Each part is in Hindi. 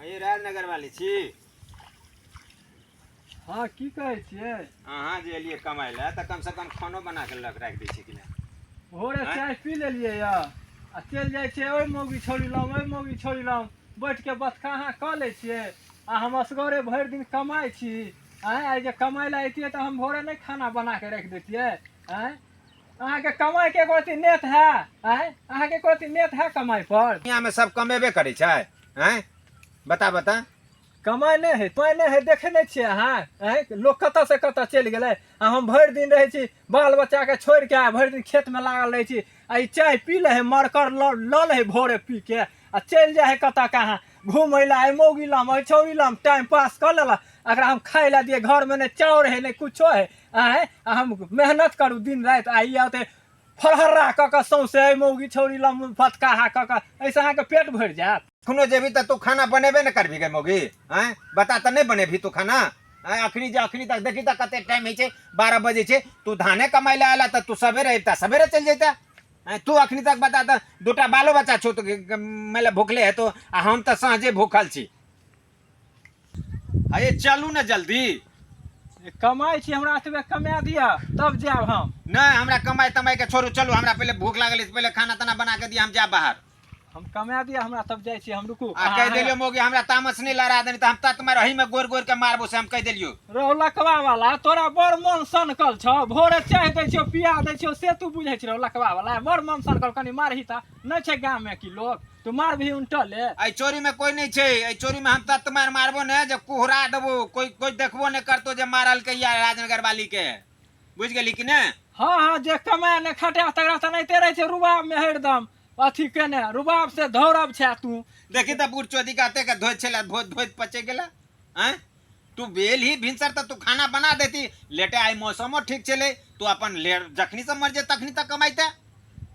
ये राजनगर वाली छी। हाँ की कहै छियै? अहाँ जे एलियै कमाइ लए तऽ कम से कम खानो बना के राखि दै छियै कि नहि? भोरे चाय पी लेलियै यऽ आ चलि जाइ छियै ओहि मौगी छोड़ी लम ओहि मौगी छोड़ी लम बैठ के बतकाहा कऽ लै छियै आ हम असगरे भरि दिन कमाइ छी। आइ जे कमाइ लए अइतियै तऽ हम भोरे नहीं खाना बना के राखि देतियै। अहाँके कमाई के एको रत्ती नेत है? अहाँके एको रत्ती नेत है कमाई पर? दुनिया में सब कमेबे करै छै। बता बता। कमाई नहीं है तो नहीं है, देखे नहीं छियै अहाँ? लोग कतऽ से कतऽ चलि गेलै आ हम भरि दिन रहै छी बाल बच्चा के छोड़ि के भरि दिन खेत में लागल रहै छी आ ई चाय पी ले है मरकर लऽ ले है भोरे पी के आ चलि जाइ है कतऽ कहाँ घूमै ला है मौगी लम है छौड़ी लम टाइम पास कर लेला। अगर हम खाए ला दिए घर में नहीं चाउर है नहीं कुछो है हम मेहनत करूँ दिन रात आई आते फरहर्रा कऽ के सौंसे मौगी छौड़ी लम फतकाहा कऽ के ऐसे अहाँके पेट भरि जायत। अखनो जेबी तो तू खाना बनेबे न करबी गे मौगी? बता तो नहीं बनेबी तू खाना? अखनी तक देखी तो कते टाइम है 12 बजे छे। तू धाने कमाई ला आला तो तू सवेरे अबता सवेरे चल जेता। तू अखनी तक बता तो दूटा बालो बच्चा छो तो मेले भूखले है तो हम तो साँझे भूखल छी। अरे चलू न जल्दी। कमाई छी हमरा एतबे कमा दिया तब जाब हम। नहीं हमरा कमाई तमाई के छोड़ू, चलू हमरा पहले भूख लागल है, पहले खाना ताना बना के दिया हम जाब बाहर। हम कमा दिया हमरा तब जाइ छी हम रुकू। कह दिलियो मौगी हमरा तामस नहीं लड़ा देनी तो हम तत मार रही में गोर गोर के मारबो से हम कह दिलियो। रौलकवा वाला तोरा बड़ मन सनकल छ भोरे चाह दै छियो पिया दै छियो से तू बुझै छी। रौलकवा वाला बड़ मन सनकल कनी मारही त नहीं छै गांव में की लोग तू मार भी उल्टले। आई चोरी में कोई नहीं छै, आई चोरी में हम तत मार मारबो ने जे कुहरा देबो कोई देखबो ने करतो जे मारल के या राजनगर वाली के। बुझ गेली कि ने? हाँ जे कमाए ने खटा तगड़ा त नहीं तेरे छै रुबाब में हरदम अथी केने रुबाब से धौरब छै तू। देखी त बूढ़ चोदी कहते के धोइ छला धोइत पचे गेला। तू बेल ही भिनसर त तू खाना बना देती लेटे। आई मौसमो ठीक चले तू अपन ले जखनी से मर जे तखनी तक कमाइते।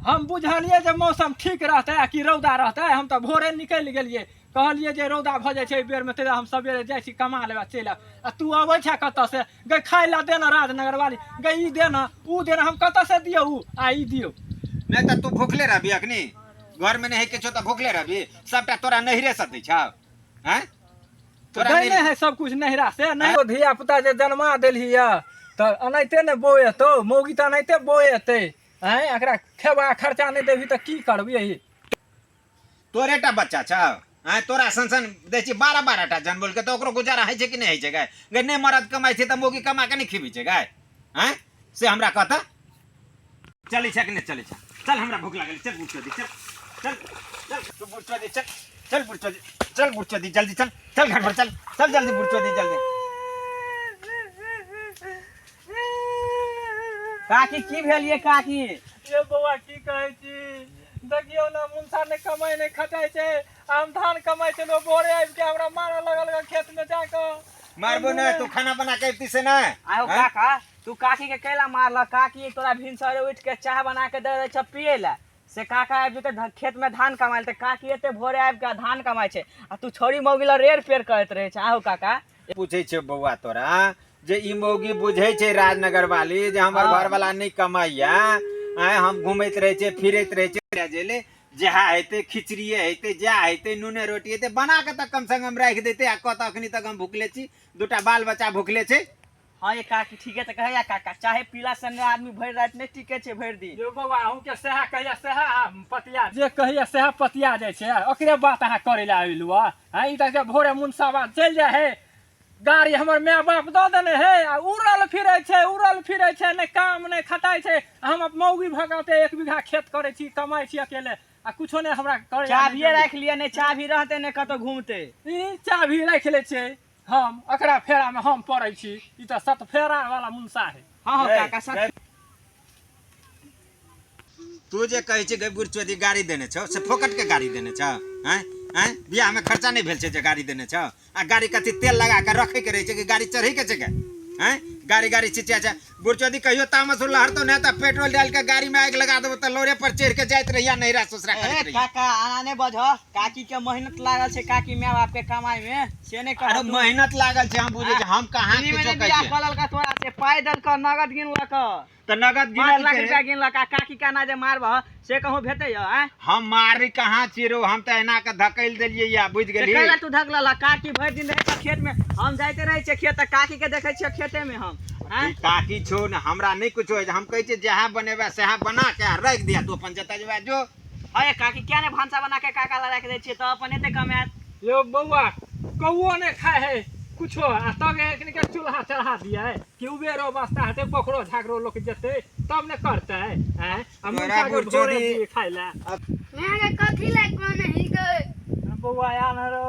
हम बुझलिए जे मौसम ठीक रहते कि रौदा रहते हम तो भोरे निकल गेलिए कहलिए जे रौदा भ जाय छै बेर में तेरा हम सवेरे जाइ छी कमा लेबा चलि आ तू अबै छै कतऽ से गई खाइ ला देना राजनगर वाली गई ई देना ऊ देना हम कतऽ से दियो ऊ आ ई दियो। नहीं तो तू भूखले रहबी अखनी घर में नहीं के छो तो भूखले रहबी सबटा तोरा नहिरे से दै छौ। तोरा नहीं है सब कुछ नहिरा से नहीं धिया पुता जे जन्मा देलही य त अनैते ने बोएतो मौगी त अनैते बोएते एकरा खेबा खर्चा नहीं देबी त की करबी यही? तोरेटा बच्चा छौ तोरा संसन दै छी 12 टा जन बोल के तो ओकरो गुजारा है छै कि नहीं है छै गाय? गे नहीं मरद कमाई छै त मौगी कमा के नहीं खिबी छै गाय? से हमरा कहता चली छै कि नहीं चली छै? चल हमरा भूख लागल चल बुढ़ चोदी चल चल चल तू बुढ़ चोदी चल चल बुढ़ चोदी चल बुढ़ चोदी जल्दी चल चल घर पर चल चल जल्दी बुढ़ चोदी जल्दी। काकी की भेल ये काकी? ये बौआ की कहै छी देखियो ना मुंसा ने कमाई नहीं खटाई छै हम धान कमाई चलो बोरे आबि के हमरा मारऽ लगल खेत में जाके। मारबो ना तू खाना बना के अबती से ना। आयो काका तू काकी के कैला मारल? काकी तोरा भिनसरे उठ के चाह बना के दे दे छ पिए ला से काका आबि जेते खेत में धान कमाइल त काकी एते भोरे आबि के धान कमाई छै आ तू छोरी मौगी ला रेर पेर करत रहे छ। आहो काका पूछे छै बौआ तोरा जे ई मौगी बुझे छै राजनगर वाली जे हमर घर वाला नहीं कमाइया हम घूमैत रहे छै फिरैत रहे छै जेले जहा हेते खिचड़िए हेते जा हेते नूने रोटी हेते बना के त कम से कम राख देते आ कत अखनी तक हम भूखले छी दूटा बाल बच्चा भूखले छै। हाँ ये काकी ठीक है त कहया काका चाहे पीला सन्ने आदमी भर रात नहीं टिके छै भर दिन। यो बाबा अहूँ के सेहा कहिया सेहा पतिया जे कहिया सेहा पतिया जाय छै ओकरे बात अहाँ करे ला आइलु ई त भोरे मुनसाबा चल जाय है गाड़ी हमर माय बाप दऽ देने है आ उड़ल फिरै छै ने काम ने खटाई छै। हम मौगी भगाते 1 बीघा खेत करे छी कमाई छी अकेले आ कुछो ने हमरा करे। चाभिए राख लिया ने चाभी रहते ने कतो घूमते ई चाभी राख ले छै हम एकरा फेरा में हम पड़ै छी ई त सत फेरा वाला मुंसा है। हाँ हाँ काका सत तू जे कहै छै गे बुढ़ चोदी गाड़ी देने छौ से फोकट के गाड़ी देने छौ? बियाह में खर्चा नहीं भेल छै जे गाड़ी देने छौ आ गाड़ी कथी तेल लगा के रखे के रहे छै कि गाड़ी चढ़े के छै? गाड़ी गाड़ी चिचिया बुरचोदी कहियो तामस लहर तो नहीं तो पेट्रोल डाल के गाड़ी में आग लगा देबो तो लोरे पर चढ़ के जाइत रहिया नहिरा ससुरा ए करत रहिया काका आना ने बजह काकी के मेहनत लागल छै काकी माय बाप के कमाई में से ने अरे मेहनत लागल छै हम बुझे छै हम कहां दिल्ली में किछो ने कहै बियाह छियै कलल का तोरा से पाई दल का नगद गिनलक तो नगद 5 लाख गिनल रुपया गिनलक आ काकी का ना जे मारबह से कहूं भेटै हैं हम मारी कहां चिरो हम तो एना के धकेल देलियै या बुझ गेली कैला तू धकलल काकी भरि दिन रहे त खेत में हम जाते रहे छियै खेत त काकी के देखै छियै खेते में हम हैं काकी छो न हमरा नहीं कुछ हो हम कहै छियै जहाँ बनेबा सेहा बना के रख दिया तू अपन जता जेबा जो अरे काकी क्या ने भांसा बना के काका ला रख दे छियै त अपन एते कमात यो बउआ कौओ ने खाए है कुछो आ तब एकनी के चूल्हा चढ़ा दिया है कि उबेरो बस्ता हते पोखरो झाकरो लोग जते तब ने करते हैं आ मुर्गा के भोरे दिए खाइला यहाँ के कथी लाग कोन है गए बउआ या न रो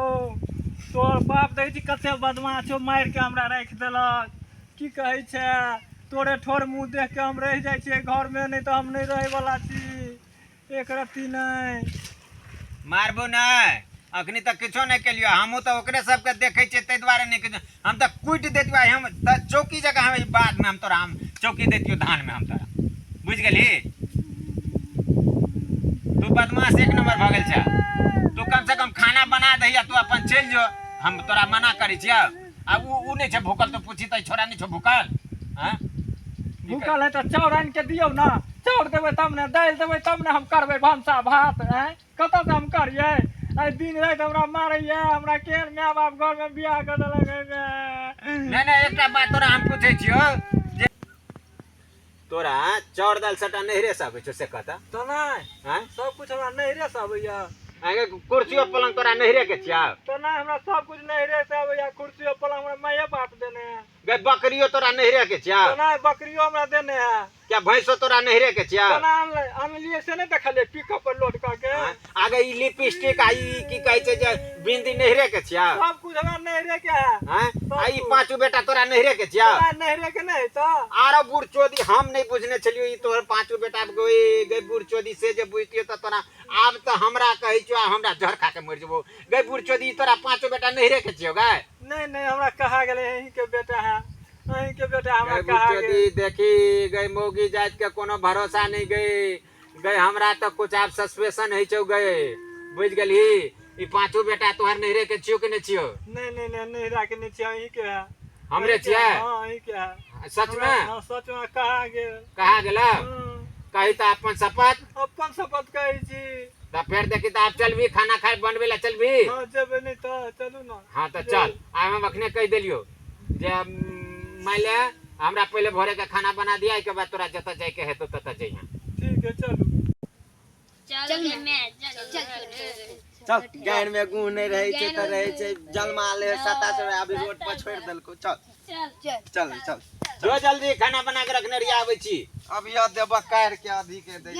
तोर बाप देखै छी कते बदमाश छौ मार के हमरा राख देलक की कहै छै तोरे ठोर मुंह देख के हम रह जाइ छियै घर में नहीं तो हम नहीं रहे वाला छी एक रत्ती नहीं मारबो नहीं अखनी तक किछो नहीं केलियो हमहू तो ओकरे सबके देखे छियै तै दुआरे नहीं किछो हम तो कुट देतियो हम त चौकी जगह हम बाद में हम तोरा हम चौकी देतियो धान में हम तोरा बुझ गेली तू बदमाश एक नंबर भ गेल छ तू कम से कम खाना बना दहिया तू अपन चल जो हम तोरा मना करै छियै अब उ नहीं छ भूखल तो पूछी त छोरा नहीं छ भूखल हां भूखल है तो चाउर आनि के दियौ ना चाउर देबै तब ने दालि देबै तब ने हम करबै भनसा भात हैं कतऽ से हम करियै आई दिन रात हमरा मारैया हमरा केहन माय बाप घर में बियाह कर देलक नहीं नहीं एकटा बात तोरा हम पूछै छियो जे तोरा चाउर दाल सटा नहिरे से आबै छौ से कहता तो नहीं हैं सब कुछ हमरा नहिरे से आबैया आगे कुर्सियो पलंग तोरा नहिरे के छिया तो नहीं हमरा सब कुछ नहिरे से आबैया कुर्सी पलंग हमरा माये बाप देने हैं गे बकरियो तोरा नहिरे के छिया तो नहीं बकरियो हमरा देने हैं क्या भैंसो तोरा नहिरे के छिया तो नहीं अनलिए से नहीं देखलिए पिकअप पर लोड करके आगे ई लिपस्टिक आई की कहै छै जे बिंदी नहिरे के छिया सब कुछ हमरा नहिरे के है हैं आई पांचो बेटा तोरा नहिरे के छिया तो नहिरे के नहीं तो आरो बूढ़ चोदी हम नहीं बुझने छलियो ई तोहर पांचो बेटा गे बूढ़ चोदी से जे बुझतियो त तोरा आब त हमरा कहै छियो हमरा जहर खा के मर जेबो गे बूढ़ चोदी तोरा पांचो बेटा नहिरे के छियो गे नहीं नहीं हमरा कहा गेले यहीं के बेटा है यहीं के बेटा हमरा कहा गेले चोदी देखी गई मोगी जात के कोनो भरोसा नहीं गई हमरा तो कुछ आप सस्पेंशन है छौ गए बुझ गेली ई पांचो बेटा तोहर नहिरे के छियो कि नहीं छियो नहीं नहीं नहीं नहीं राके नहीं छिया यहीं के है हमरे छिया हां यहीं के है सच में हां सच में कहा गेल कहा गेला कही त अपन शपथ अपन शपथ कहै छी त फिर देखी त आप चलबी खाना खाए बनबे ला चलबी हां जेबे नहीं तो चलू ना हां त चल आइ हम अखने कह देलियो जे मान ले हमरा पहले भोरे के खाना बना दिया के बाद तोरा जत जाय के हेतो तत जइहा ठीक है चलू चल मैं चल चल गाड़ में गुण नहीं रहे छै त रहे छै जलमा ले 27 अभी रोड पर छोड़ देलको चल चल चल चल जो जल्दी खाना बना के रखने रहिया आबै छी अब यह देबा काढ़ के अधिक दे